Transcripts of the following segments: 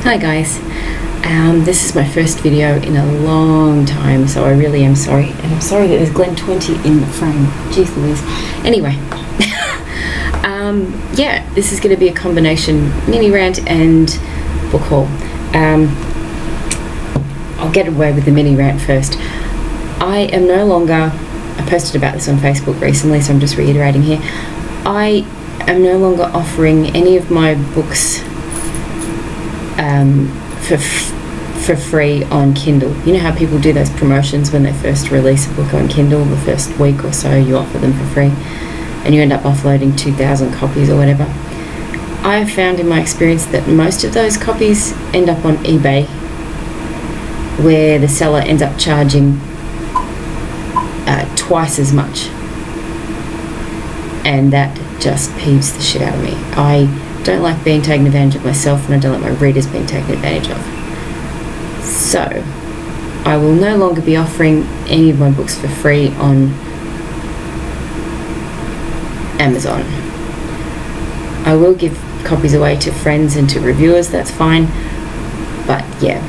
Hi guys, this is my first video in a long time, so I really am sorry, and I'm sorry that there's Glen 20 in the frame. Jeez Louise. Anyway, yeah, this is going to be a combination mini rant and book haul. I'll get away with the mini rant first. I am no longer, I posted about this on Facebook recently, so I'm just reiterating here. I am no longer offering any of my books for free on Kindle. You know how people do those promotions when they first release a book on Kindle, the first week or so you offer them for free and you end up offloading 2,000 copies or whatever. I have found in my experience that most of those copies end up on eBay, where the seller ends up charging twice as much, and that just peeves the shit out of me. I don't like being taken advantage of myself, and I don't like my readers being taken advantage of. So I will no longer be offering any of my books for free on Amazon. I will give copies away to friends and to reviewers, that's fine, but yeah,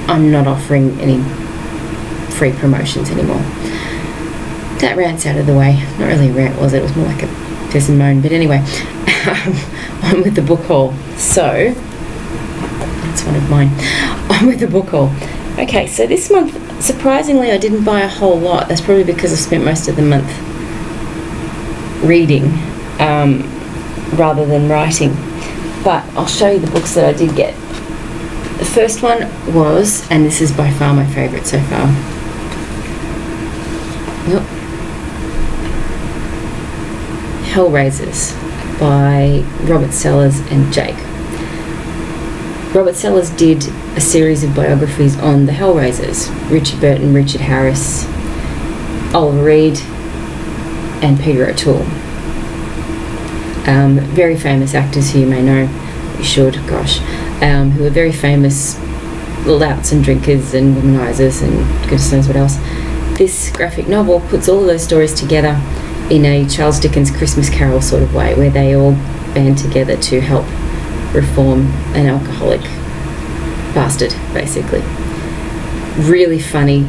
I'm not offering any free promotions anymore. That rant's out of the way. Not really a rant, was it? It was more like a piss and moan, but anyway, on with the book haul. So that's one of mine. On with the book haul. Okay, so this month, surprisingly, I didn't buy a whole lot. That's probably because I spent most of the month reading rather than writing. But I'll show you the books that I did get. The first one was, and this is by far my favourite so far. Yep. Hellraisers by Robert Sellers and Jake. Robert Sellers did a series of biographies on the Hellraisers: Richard Burton, Richard Harris, Oliver Reed and Peter O'Toole. Very famous actors who you may know, you should, gosh, who are very famous louts and drinkers and womanizers and goodness knows what else. This graphic novel puts all of those stories together in a Charles Dickens Christmas Carol sort of way, where they all band together to help reform an alcoholic bastard, basically. Really funny,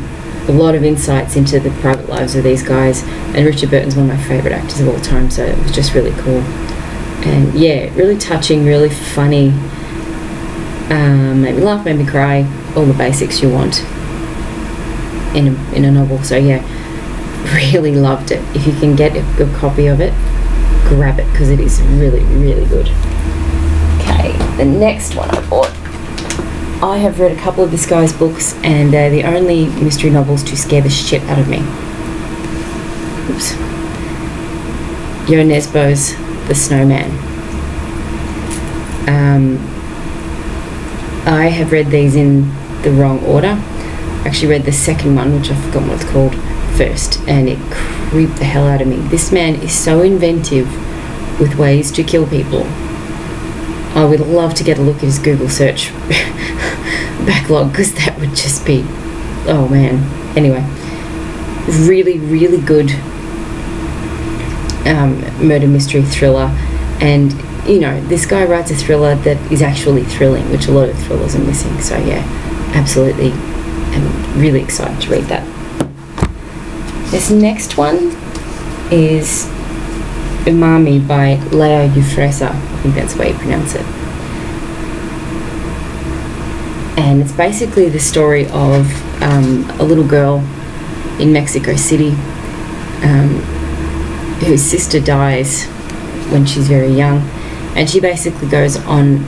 a lot of insights into the private lives of these guys, and Richard Burton's one of my favourite actors of all time, so it was just really cool. And yeah, really touching, really funny, made me laugh, made me cry, all the basics you want in a novel. So yeah, really loved it. If you can get a good copy of it, grab it, because it is really, really good. Okay, the next one I bought. I have read a couple of this guy's books, and they're the only mystery novels to scare the shit out of me. Oops. Jo Nesbø's The Snowman. I have read these in the wrong order. I actually read the second one, which I've forgotten what it's called, first, and it creeped the hell out of me. This man is so inventive with ways to kill people. I would love to get a look at his Google search backlog, because that would just be, oh man. Anyway, really, really good murder mystery thriller, and you know, this guy writes a thriller that is actually thrilling, which a lot of thrillers are missing. So yeah, absolutely, I'm really excited to read that. This next one is Umami by Leo Ufresa. I think that's the way you pronounce it. And it's basically the story of a little girl in Mexico City whose sister dies when she's very young, and she basically goes on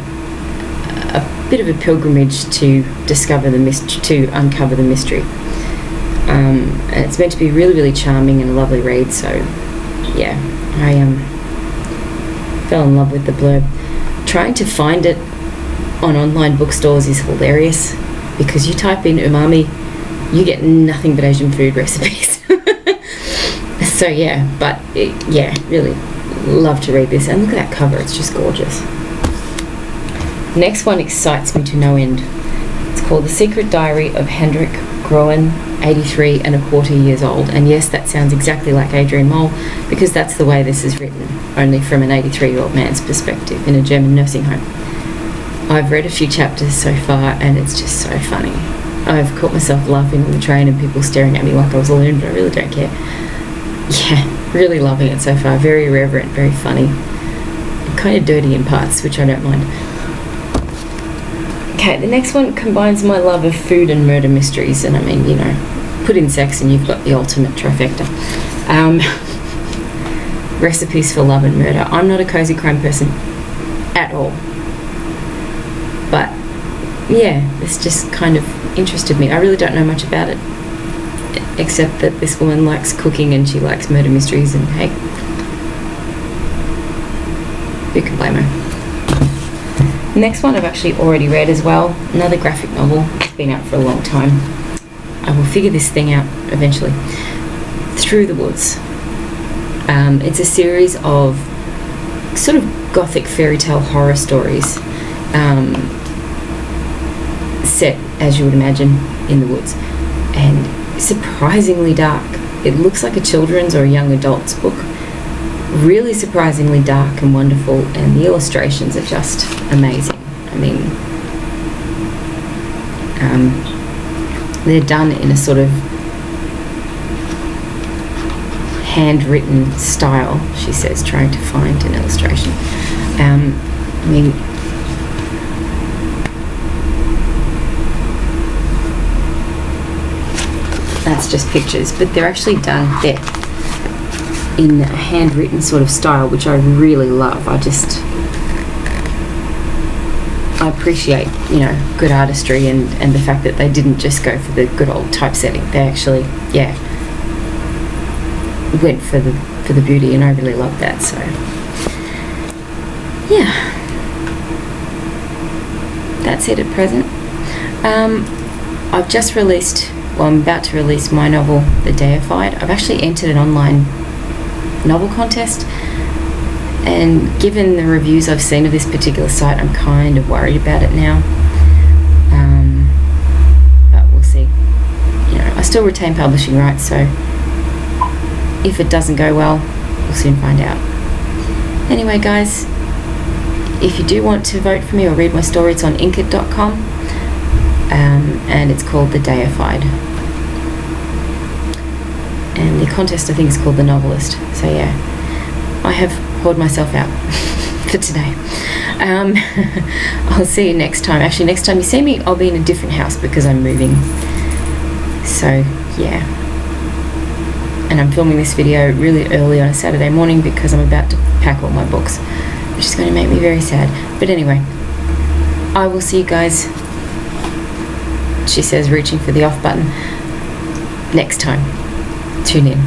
a bit of a pilgrimage to discover the to uncover the mystery. And it's meant to be really, really charming and a lovely read. So yeah, I fell in love with the blurb. Trying to find it on online bookstores is hilarious, because you type in umami, you get nothing but Asian food recipes. So yeah, but yeah, really love to read this, and look at that cover, it's just gorgeous. Next one excites me to no end. It's called The Secret Diary of Hendrik Groen, 83 and a quarter years old. And yes, that sounds exactly like Adrian Mole, because that's the way this is written, only from an 83-year-old man's perspective in a German nursing home. I've read a few chapters so far and it's just so funny. I've caught myself laughing on the train and people staring at me like I was a loon, but I really don't care. Yeah, really loving it so far. Very irreverent, very funny. Kind of dirty in parts, which I don't mind. Okay, the next one combines my love of food and murder mysteries, and I mean, you know, put in sex and you've got the ultimate trifecta. Recipes for love and murder. I'm not a cozy crime person at all, but yeah, this just kind of interested me. I really don't know much about it, except that this woman likes cooking and she likes murder mysteries, and hey, who can blame her? The next one I've actually already read as well, another graphic novel. It's been out for a long time. I will figure this thing out eventually. Through the Woods. It's a series of sort of gothic fairy tale horror stories set, as you would imagine, in the woods, and surprisingly dark. It looks like a children's or a young adult's book. Really surprisingly dark and wonderful, and the illustrations are just amazing. I mean, they're done in a sort of handwritten style, she says, trying to find an illustration. I mean, that's just pictures, but they're actually done there in a handwritten sort of style, which I really love. I appreciate, you know, good artistry and the fact that they didn't just go for the good old typesetting. They actually, yeah, went for the beauty, and I really love that. So yeah, that's it at present. I've just released, well, I'm about to release my novel, The Deified. I've actually entered an online novel contest, and given the reviews I've seen of this particular site, I'm kind of worried about it now. But we'll see. You know, I still retain publishing rights, so if it doesn't go well, we'll soon find out. Anyway, guys, if you do want to vote for me or read my story, it's on Inkitt.com, and it's called The Deified. And the contest, I think, is called The Novelist. So yeah, I have poured myself out for today. I'll see you next time. Actually, next time you see me, I'll be in a different house because I'm moving. So yeah. And I'm filming this video really early on a Saturday morning because I'm about to pack all my books, which is going to make me very sad. But anyway, I will see you guys, she says, reaching for the off button, next time. Tune in.